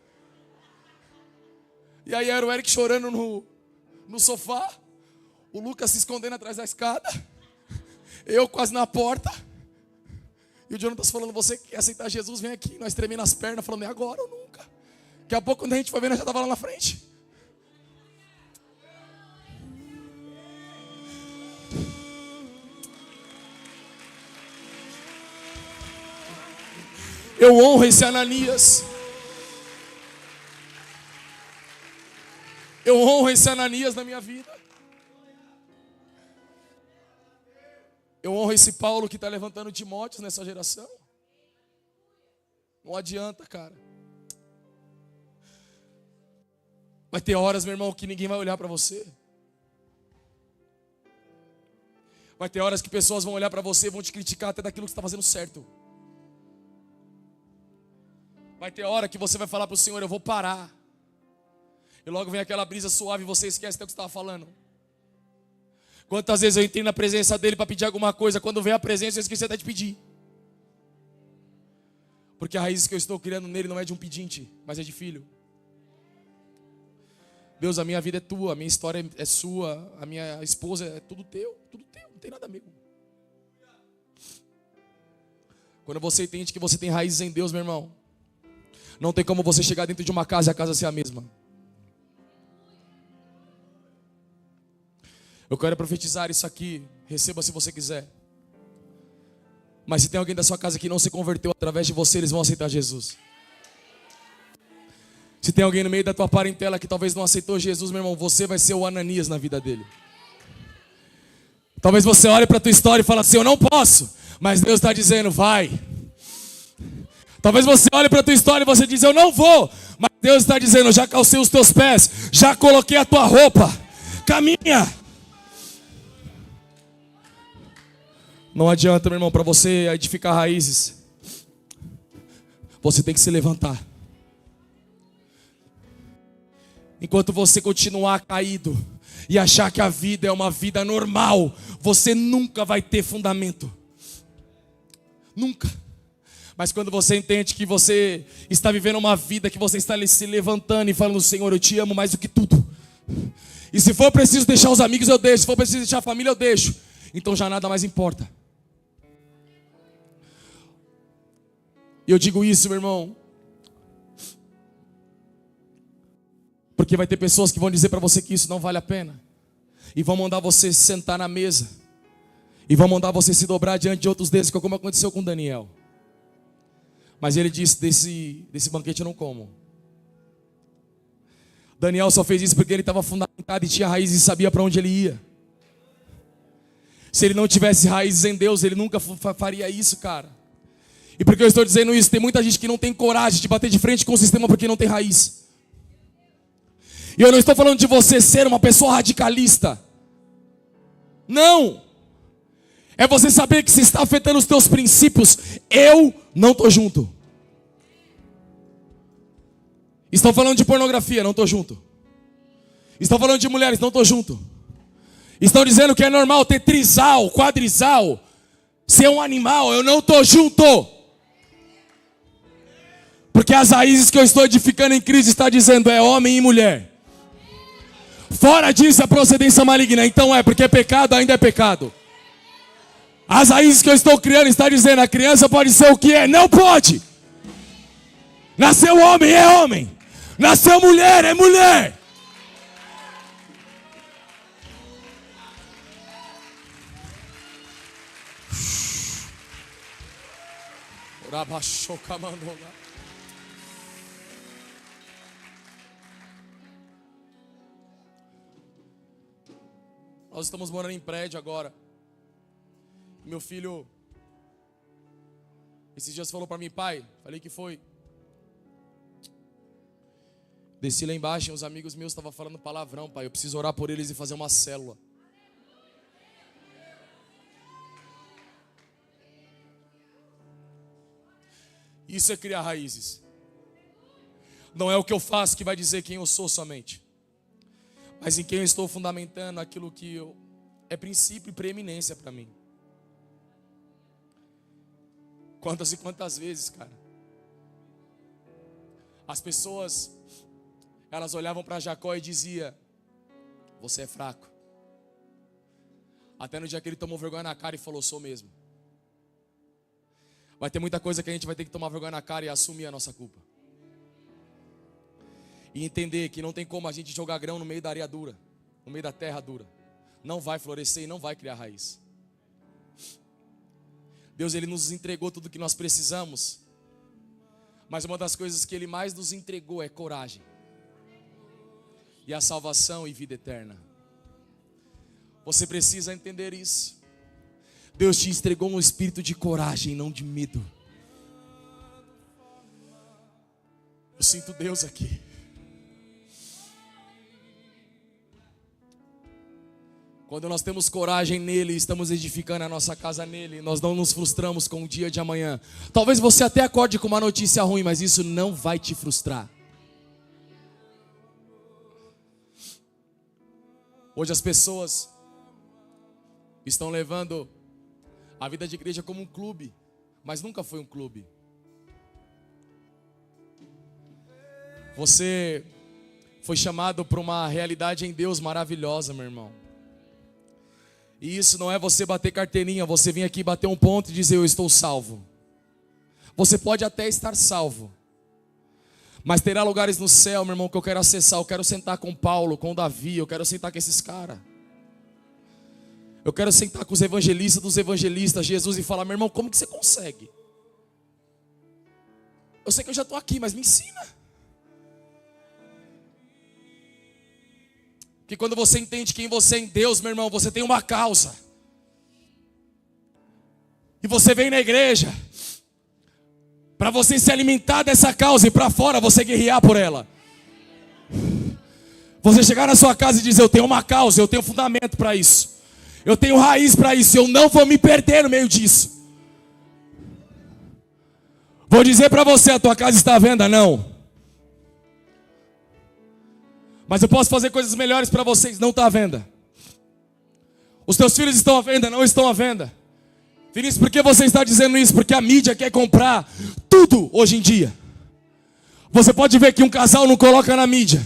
E aí era o Eric chorando no sofá, o Lucas se escondendo atrás da escada, eu quase na porta. E o Jonathan falando, você quer aceitar Jesus, vem aqui. Nós tremendo as pernas, falando, é agora ou nunca. Daqui a pouco, quando a gente foi ver, nós já estava lá na frente. Eu honro esse Ananias. Eu honro esse Ananias na minha vida. Eu honro esse Paulo que está levantando Timóteos nessa geração. Não adianta, cara. Vai ter horas, meu irmão, que ninguém vai olhar para você. Vai ter horas que pessoas vão olhar para você e vão te criticar até daquilo que você está fazendo certo. Vai ter hora que você vai falar para o Senhor, eu vou parar. E logo vem aquela brisa suave e você esquece até o que você estava falando. Quantas vezes eu entrei na presença dele para pedir alguma coisa, quando vem a presença eu esqueci até de pedir. Porque a raiz que eu estou criando nele não é de um pedinte, mas é de filho. Deus, a minha vida é tua, a minha história é sua, a minha esposa é tudo teu, não tem nada meu. Quando você entende que você tem raízes em Deus, meu irmão, não tem como você chegar dentro de uma casa e a casa ser a mesma. Eu quero profetizar isso aqui, receba se você quiser. Mas se tem alguém da sua casa que não se converteu através de você, eles vão aceitar Jesus. Se tem alguém no meio da tua parentela que talvez não aceitou Jesus, meu irmão, você vai ser o Ananias na vida dele. Talvez você olhe para a tua história e fale assim, eu não posso. Mas Deus está dizendo, vai. Talvez você olhe para a tua história e você diz, eu não vou. Mas Deus está dizendo, já calcei os teus pés, já coloquei a tua roupa. Caminha. Não adianta, meu irmão, para você edificar raízes. Você tem que se levantar. Enquanto você continuar caído e achar que a vida é uma vida normal, você nunca vai ter fundamento. Nunca. Mas quando você entende que você está vivendo uma vida, que você está se levantando e falando, Senhor, eu te amo mais do que tudo. E se for preciso deixar os amigos, eu deixo. Se for preciso deixar a família, eu deixo. Então já nada mais importa. E eu digo isso, meu irmão, porque vai ter pessoas que vão dizer para você que isso não vale a pena. E vão mandar você sentar na mesa. E vão mandar você se dobrar diante de outros deuses, como aconteceu com Daniel. Mas ele disse, desse banquete eu não como. Daniel só fez isso porque ele estava fundamentado e tinha raízes e sabia para onde ele ia. Se ele não tivesse raízes em Deus, ele nunca faria isso, cara. E por que eu estou dizendo isso? Tem muita gente que não tem coragem de bater de frente com o sistema porque não tem raiz. E eu não estou falando de você ser uma pessoa radicalista. Não. É você saber que se está afetando os teus princípios, eu não estou junto. Estão falando de pornografia, não estou junto. Estão falando de mulheres, não estou junto. Estão dizendo que é normal ter trisal, quadrisal, ser um animal, eu não estou junto. Porque as raízes que eu estou edificando em Cristo está dizendo é homem e mulher. Fora disso é procedência maligna. Então porque pecado ainda é pecado. As raízes que eu estou criando está dizendo a criança pode ser o que é. Não pode. Nasceu homem, é homem. Nasceu mulher, é mulher. Nós estamos morando em prédio agora. Meu filho, esses dias falou para mim, pai, falei que foi. Desci lá embaixo e uns amigos meus estavam falando palavrão, pai. Eu preciso orar por eles e fazer uma célula. Isso é criar raízes. Não é o que eu faço que vai dizer quem eu sou somente, mas em quem eu estou fundamentando aquilo que é princípio e preeminência para mim. Quantas e quantas vezes, cara, as pessoas, elas olhavam para Jacó e diziam, você é fraco. Até no dia que ele tomou vergonha na cara e falou, sou mesmo. Vai ter muita coisa que a gente vai ter que tomar vergonha na cara e assumir a nossa culpa. E entender que não tem como a gente jogar grão no meio da areia dura, no meio da terra dura. Não vai florescer e não vai criar raiz. Deus, Ele nos entregou tudo o que nós precisamos. Mas uma das coisas que Ele mais nos entregou é coragem. E a salvação e vida eterna. Você precisa entender isso. Deus te entregou um espírito de coragem, não de medo. Eu sinto Deus aqui. Quando nós temos coragem nele, estamos edificando a nossa casa nele, nós não nos frustramos com o dia de amanhã. Talvez você até acorde com uma notícia ruim, mas isso não vai te frustrar. Hoje as pessoas estão levando a vida de igreja como um clube, mas nunca foi um clube. Você foi chamado para uma realidade em Deus maravilhosa, meu irmão. E isso não é você bater carteirinha, você vir aqui bater um ponto e dizer eu estou salvo. Você pode até estar salvo, mas terá lugares no céu, meu irmão, que eu quero acessar. Eu quero sentar com Paulo, com Davi, eu quero sentar com esses caras. Eu quero sentar com os evangelistas dos evangelistas, Jesus, e falar, meu irmão, como que você consegue? Eu sei que eu já estou aqui, mas me ensina. Porque quando você entende quem você é em Deus, meu irmão, você tem uma causa. E você vem na igreja para você se alimentar dessa causa e para fora você guerrear por ela. Você chegar na sua casa e dizer: eu tenho uma causa, eu tenho fundamento para isso, eu tenho raiz para isso, eu não vou me perder no meio disso. Vou dizer para você: a tua casa está à venda? Não. Mas eu posso fazer coisas melhores para vocês. Não está à venda. Os teus filhos estão à venda? Não estão à venda. Vinícius, por que você está dizendo isso? Porque a mídia quer comprar tudo hoje em dia. Você pode ver que um casal não coloca na mídia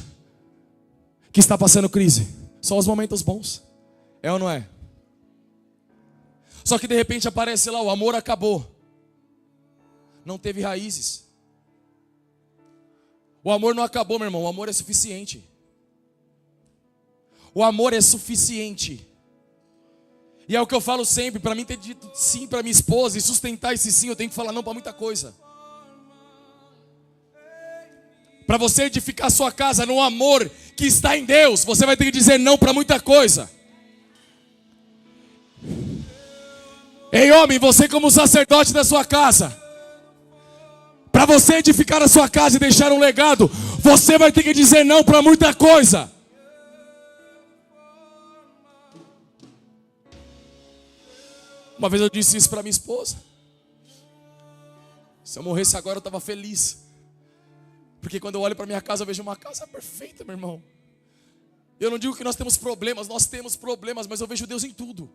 que está passando crise. Só os momentos bons. É ou não é? Só que de repente aparece lá: o amor acabou. Não teve raízes. O amor não acabou, meu irmão. O amor é suficiente. O amor é suficiente. E é o que eu falo sempre. Para mim ter dito sim para minha esposa e sustentar esse sim, eu tenho que falar não para muita coisa. Para você edificar sua casa no amor que está em Deus, você vai ter que dizer não para muita coisa. Ei, homem, você como sacerdote da sua casa, para você edificar a sua casa e deixar um legado, você vai ter que dizer não para muita coisa. Uma vez eu disse isso para minha esposa: se eu morresse agora eu estava feliz. Porque quando eu olho para minha casa eu vejo uma casa perfeita, meu irmão. Eu não digo que nós temos problemas, mas eu vejo Deus em tudo.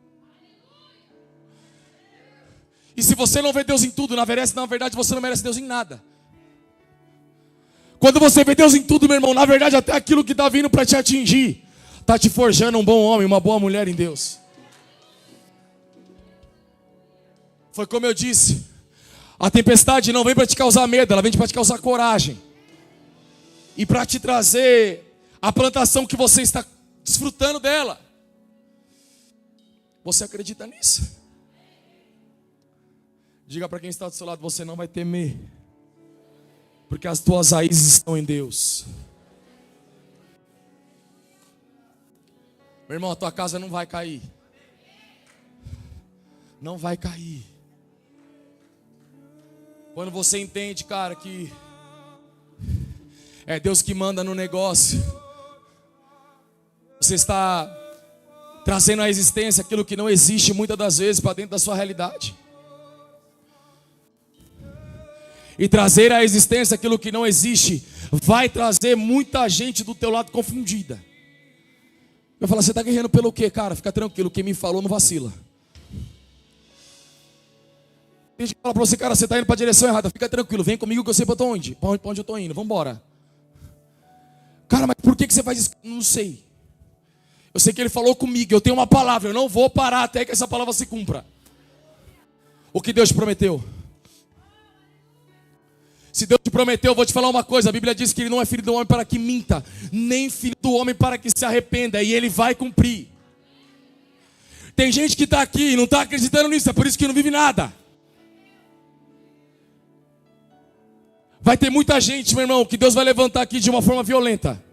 E se você não vê Deus em tudo, na verdade você não merece Deus em nada. Quando você vê Deus em tudo, meu irmão, na verdade até aquilo que está vindo para te atingir está te forjando um bom homem, uma boa mulher em Deus. Foi como eu disse: a tempestade não vem para te causar medo, ela vem para te causar coragem. E para te trazer a plantação que você está desfrutando dela. Você acredita nisso? Diga para quem está do seu lado: você não vai temer, porque as tuas raízes estão em Deus. Meu irmão, a tua casa não vai cair. Não vai cair. Quando você entende, cara, que é Deus que manda no negócio, você está trazendo à existência aquilo que não existe muitas das vezes para dentro da sua realidade. E trazer à existência aquilo que não existe vai trazer muita gente do teu lado confundida. Eu falo: você está guerreando pelo quê, cara? Fica tranquilo, quem me falou não vacila. Tem gente que fala para você: cara, você está indo para a direção errada. Fica tranquilo, vem comigo que eu sei para onde eu estou indo, vamos embora. Cara, mas por que você faz isso? Não sei. Eu sei que ele falou comigo, eu tenho uma palavra, eu não vou parar até que essa palavra se cumpra. O que Deus te prometeu? Se Deus te prometeu, eu vou te falar uma coisa: a Bíblia diz que Ele não é filho do homem para que minta, nem filho do homem para que se arrependa, e Ele vai cumprir. Tem gente que está aqui e não está acreditando nisso, é por isso que não vive nada. Vai ter muita gente, meu irmão, que Deus vai levantar aqui de uma forma violenta.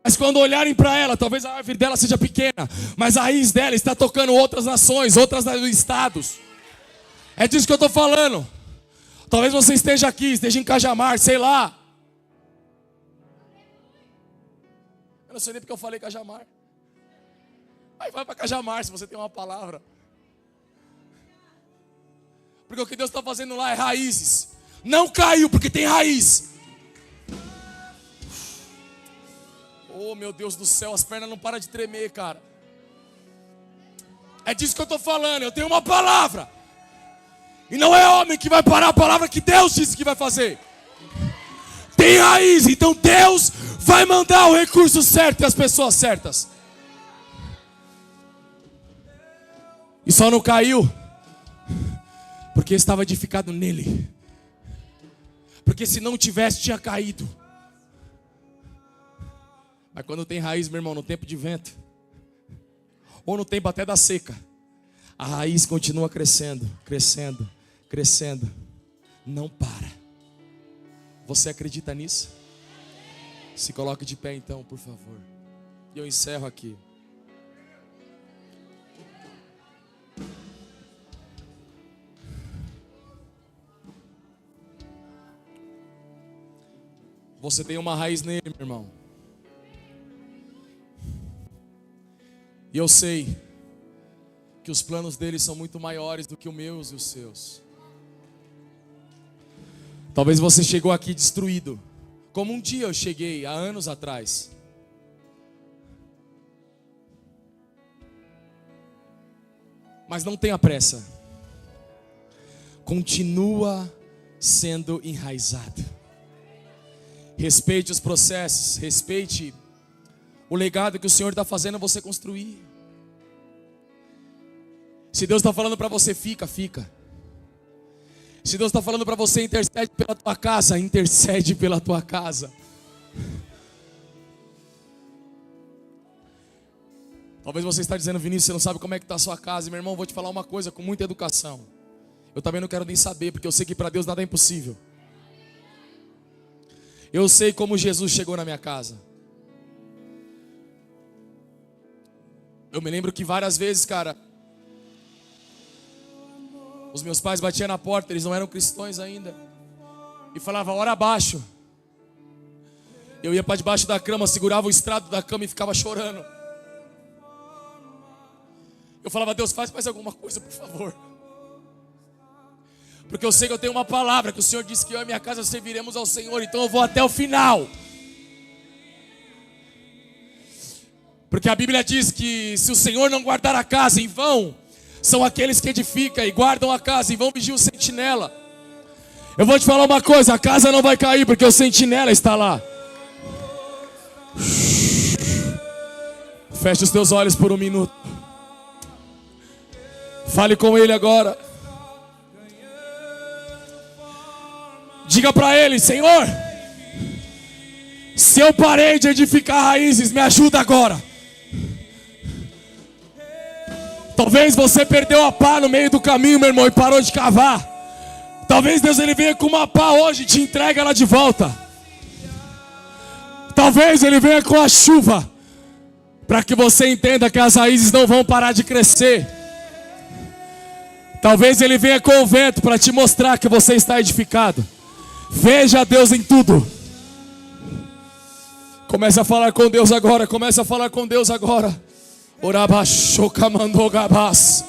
Mas quando olharem para ela, talvez a árvore dela seja pequena, mas a raiz dela está tocando outras nações, outros estados. É disso que eu estou falando. Talvez você esteja aqui, esteja em Cajamar, sei lá. Eu não sei nem porque eu falei Cajamar. Aí vai para Cajamar se você tem uma palavra. Porque o que Deus está fazendo lá é raízes. Não caiu porque tem raiz. Oh, meu Deus do céu, as pernas não param de tremer, cara. É disso que eu estou falando, eu tenho uma palavra. E não é homem que vai parar a palavra que Deus disse que vai fazer. Tem raiz, então Deus vai mandar o recurso certo e as pessoas certas. E só não caiu porque estava edificado nele. Porque se não tivesse, tinha caído. Mas quando tem raiz, meu irmão, no tempo de vento, ou no tempo até da seca, a raiz continua crescendo, crescendo, crescendo. Não para. Você acredita nisso? Se coloque de pé então, por favor. E eu encerro aqui. Você tem uma raiz nele, meu irmão. E eu sei que os planos dele são muito maiores do que os meus e os seus. Talvez você chegou aqui destruído, como um dia eu cheguei, há anos atrás. Mas não tenha pressa. Continua sendo enraizado. Respeite os processos, respeite o legado que o Senhor está fazendo você construir. Se Deus está falando para você, fica. Se Deus está falando para você, intercede pela tua casa, intercede pela tua casa. Talvez você está dizendo, Vinícius, você não sabe como é que está a sua casa. Meu irmão, vou te falar uma coisa com muita educação. Eu também não quero nem saber, porque eu sei que para Deus nada é impossível. Eu sei como Jesus chegou na minha casa. Eu me lembro que várias vezes, cara, os meus pais batiam na porta, eles não eram cristãos ainda, e falavam, ora abaixo. Eu ia para debaixo da cama, segurava o estrado da cama e ficava chorando. Eu falava, Deus, faz mais alguma coisa, por favor. Porque eu sei que eu tenho uma palavra, que o Senhor disse que eu e minha casa serviremos ao Senhor, então eu vou até o final. Porque a Bíblia diz que se o Senhor não guardar a casa, em vão são aqueles que edificam e guardam a casa, em vão vigia o sentinela. Eu vou te falar uma coisa, a casa não vai cair porque o sentinela está lá. Feche os teus olhos por um minuto. Fale com ele agora. Diga para ele, Senhor, se eu parei de edificar raízes, me ajuda agora. Talvez você perdeu a pá no meio do caminho, meu irmão, e parou de cavar. Talvez Deus ele venha com uma pá hoje e te entrega ela de volta. Talvez ele venha com a chuva, para que você entenda que as raízes não vão parar de crescer. Talvez ele venha com o vento para te mostrar que você está edificado. Veja Deus em tudo. Comece a falar com Deus agora. Começa a falar com Deus agora. Orabashokamandogabas.